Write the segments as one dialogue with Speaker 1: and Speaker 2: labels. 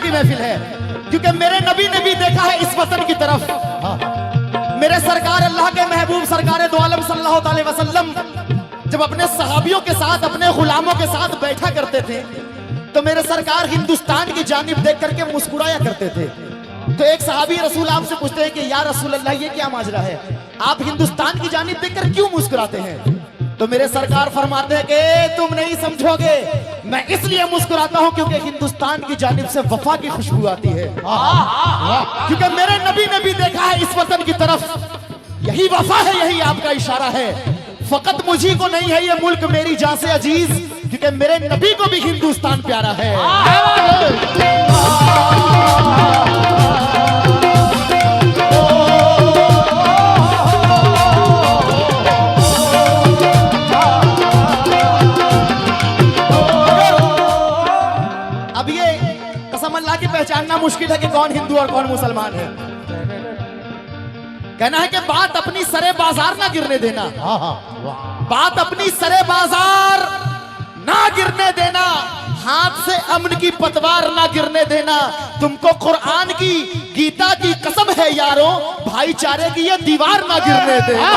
Speaker 1: की महफिल है, क्योंकि मेरे नबी ने भी देखा है इस वतन की तरफ। मेरे सरकार अल्लाह के महबूब सरकार दो आलम सल्लल्लाहु अलैहि वसल्लम जब अपने सहाबियों के साथ, अपने गुलामों के साथ बैठा करते थे, तो मेरे सरकार हिंदुस्तान की जानिब देख करके मुस्कुराया करते थे। तो एक सहाबी रसूल आपसे पूछते हैं कि या रसूल अल्लाह, ये क्या माजरा है, आप हिंदुस्तान की जानिब देखकर क्यों मुस्कुराते हैं? तो मेरे सरकार फरमाते हैं कि तुम नहीं समझोगे, मैं इसलिए मुस्कुराता हूं क्योंकि हिंदुस्तान की जानिब से वफा की खुशबू आती है। क्योंकि मेरे नबी ने भी देखा है इस वतन की तरफ, यही वफा है, यही आपका इशारा है। फकत मुझी को नहीं है ये मुल्क मेरी जान से अजीज, क्योंकि मेरे नबी को भी हिंदुस्तान प्यारा है। अब ये कसम अल्लाह की पहचानना मुश्किल है कि कौन हिंदू और कौन मुसलमान है। कहना है कि बात अपनी सरे बाजार ना गिरने देना, बात अपनी सरे बाजार ना गिरने देना, हाथ से अमन की पतवार ना गिरने देना। तुमको कुरान की, गीता की कसम है यारों, भाईचारे की ये दीवार ना गिरने देना।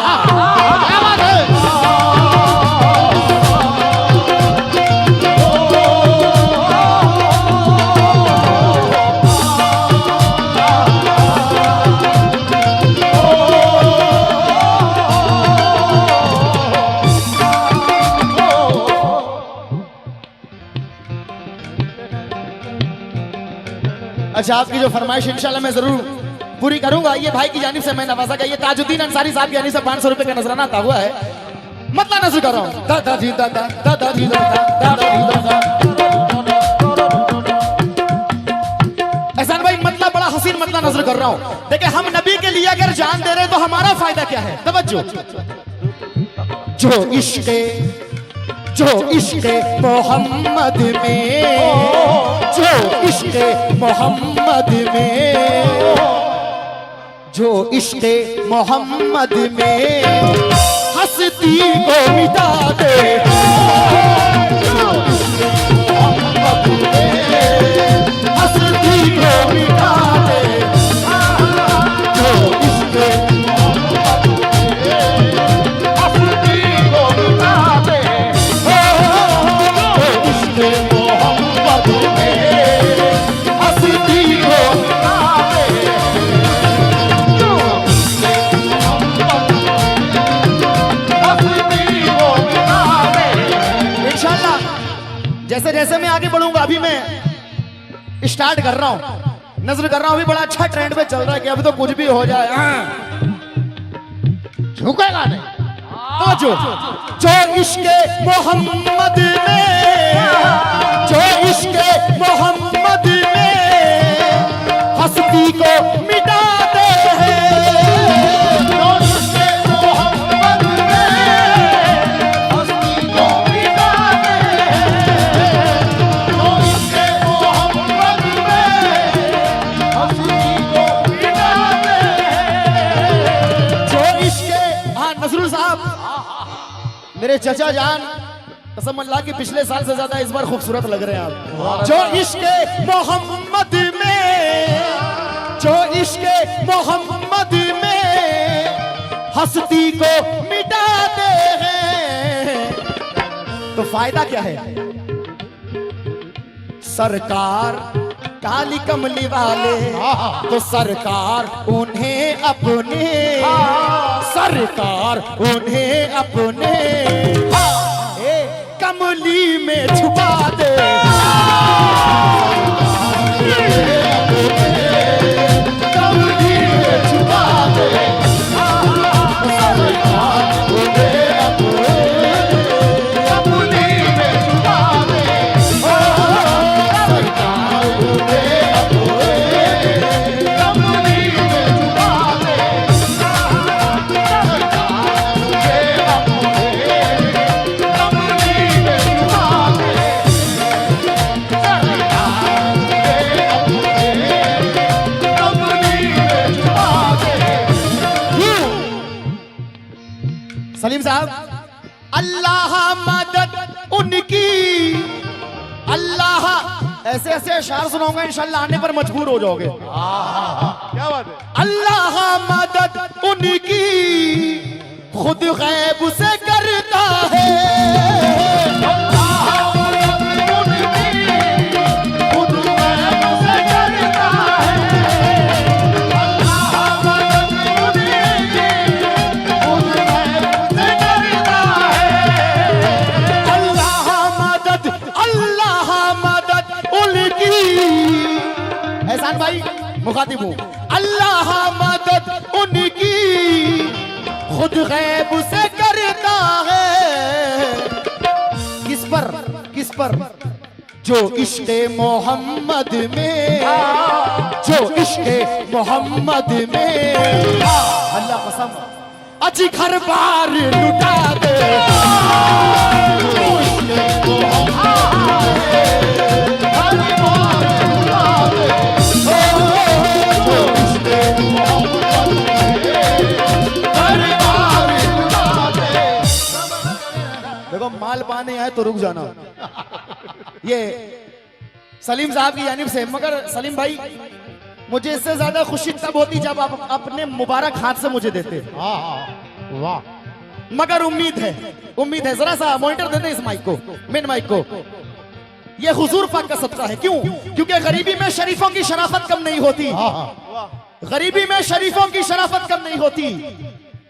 Speaker 1: अच्छा, आपकी जो फरमाइश इंशाल्लाह मैं जरूर पूरी करूंगा। ये भाई की जानिब से मैं नवाजा का ये ताजुद्दीन अंसारी साहब की जानिब से 500 रुपए का नजराना आता हुआ है, मतला नजर कर रहा हूं। दादा जी दादा, दादा जी दादा, दादा जी दादा। एहसान भाई मतला बड़ा हसीन मतला नजर कर रहा हूं। देखिए, हम नबी के लिए अगर जान दे रहे तो हमारा फायदा क्या है? तवज्जो। जो इश्क़े मोहम्मद में, जो इश्क़े मोहम्मद में, जो इश्क़े मोहम्मद में हस्ती को मिटा दे, जो इश्क़े मोहम्मद में हस्ती को मिटा दे, जो इश्क़े जैसे जैसे मैं आगे बढ़ूंगा, अभी मैं स्टार्ट कर रहा हूं, नजर कर रहा हूं, अभी बड़ा अच्छा ट्रेंड पे चल रहा है कि अभी तो कुछ भी हो जाए, झुकेगा नहीं। जो इश्क़े मोहम्मद में, जो इश्क़े मोहम्मद में हस्ती को मिटा दे, मेरे चचा जान कसम अल्लाह की पिछले साल से ज्यादा इस बार खूबसूरत लग रहे हैं आप। जो इश्क़े मोहम्मद में, जो इश्क़े मोहम्मद में हस्ती को मिटाते हैं, तो फायदा क्या है? सरकार काली कमली वाले, तो सरकार उन्हें अपने, सरकार उन्हें अपने कमली में छुपा दे, कमली में छुपा दे, सरकार उन्हें अपने कमली में छुपा दे, सरकार उन्हें अपने कमली में छुपा दे, सलीम साहब, अल्लाह मदद उनकी, अल्लाह ऐसे ऐसे अशार सुनाऊंगा इंशाल्लाह आने पर मजबूर हो जाओगे।
Speaker 2: क्या बात है।
Speaker 1: अल्लाह मदद उनकी खुद गैब से करता है, एहसान भाई मुखातिब हूं। अल्लाह मदद उनकी खुद गैब से करता है, किस पर जो इश्क़े मोहम्मद में, जो इश्क़े मोहम्मद में अल्लाह कसम अजी घर बार लुटा दे, देखो माल पाने आए तो रुक जाना। ये सलीम साहब की जानिब से, मगर सलीम भाई मुझे इससे ज्यादा खुशी तब होती जब आप अपने मुबारक हाथ से मुझे देते।
Speaker 2: वाह।
Speaker 1: मगर उम्मीद है जरा सा मॉनिटर दे दे इस माइक को, मेन माइक को। ये हुजूर पाक का सदका है। क्यों? क्योंकि गरीबी में शरीफों की शराफत कम नहीं होती, गरीबी में शरीफों की शराफत कम नहीं होती।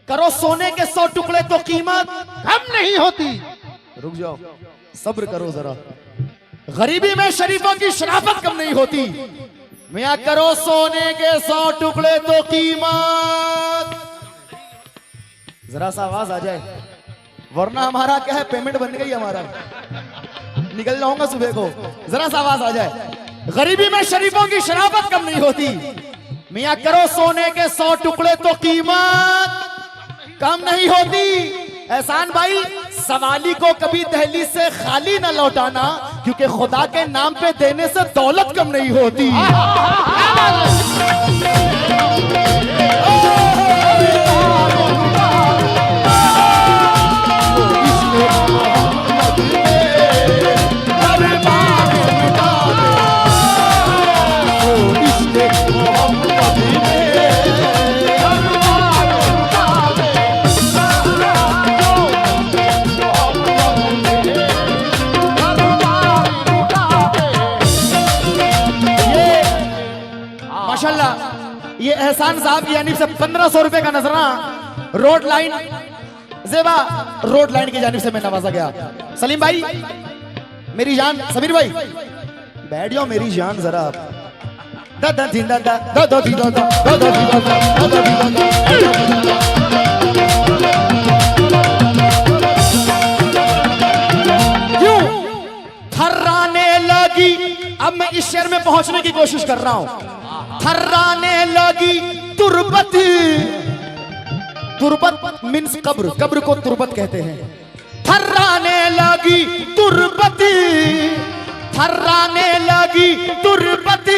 Speaker 1: करो सोने के 100 टुकड़े तो कीमत
Speaker 2: कम नहीं होती।
Speaker 1: रुक जाओ, सब्र करो जरा। गरीबी में शरीफों की शराफत कम नहीं होती। मियां करो सोने के 100 टुकड़े तो कीमत। जरा सा आवाज आ जाए, वरना हमारा क्या है, पेमेंट बन गई हमारा, निकल जाऊंगा सुबह को। जरा सा आवाज आ जाए, गरीबी में शरीफों की शराफत कम नहीं होती। मियां करो सोने के 100 टुकड़े तो कीमत कम नहीं होती। एहसान भाई सवाली को कभी दहलीज से खाली न लौटाना, क्योंकि खुदा के नाम पे देने से दौलत कम नहीं होती। ये एहसान साहब की जानिब से 1500 रुपए का नजराना रोड लाइन जेबा रोड लाइन की जानिब से मैं नवाजा गया। सलीम भाई मेरी जान, समीर भाई बैठ जाओ मेरी जान जरा। क्यों थर्राने लगी, अब मैं इस शेर में पहुंचने की कोशिश कर रहा हूं। थर्राने लगी तुरबत, तुरबत मीन्स कब्र, कब्र को तुरबत कहते हैं। थर्राने लगी तुरबत, थर्राने लगी तुरबत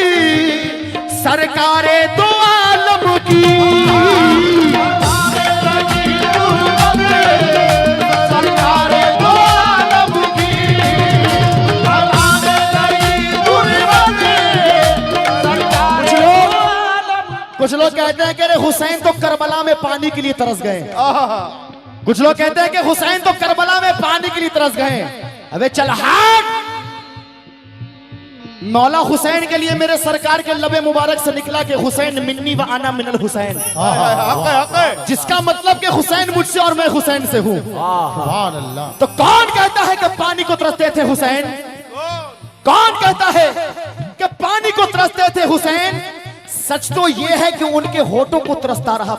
Speaker 1: सरकारे दो आलम की। कुछ लोग कहते हैं कि अरे हुसैन तो करबला में पानी के लिए तरस गए। कुछ लोग कहते हैं कि हुसैन तो करबला में पानी के लिए तरस गए। अबे चल हट, मौला हुसैन के लिए मेरे सरकार के लबे मुबारक से निकला कि हुसैन मिन्नी व आना मिनल हुसैन, जिसका मतलब कि हुसैन मुझसे और मैं हुसैन से हूँ। तो कौन कहता है कि पानी को तरसते थे हुसैन? कौन कहता है कि पानी को तरसते थे हुसैन? सच तो यह है कि उनके होठों को तरसता रहा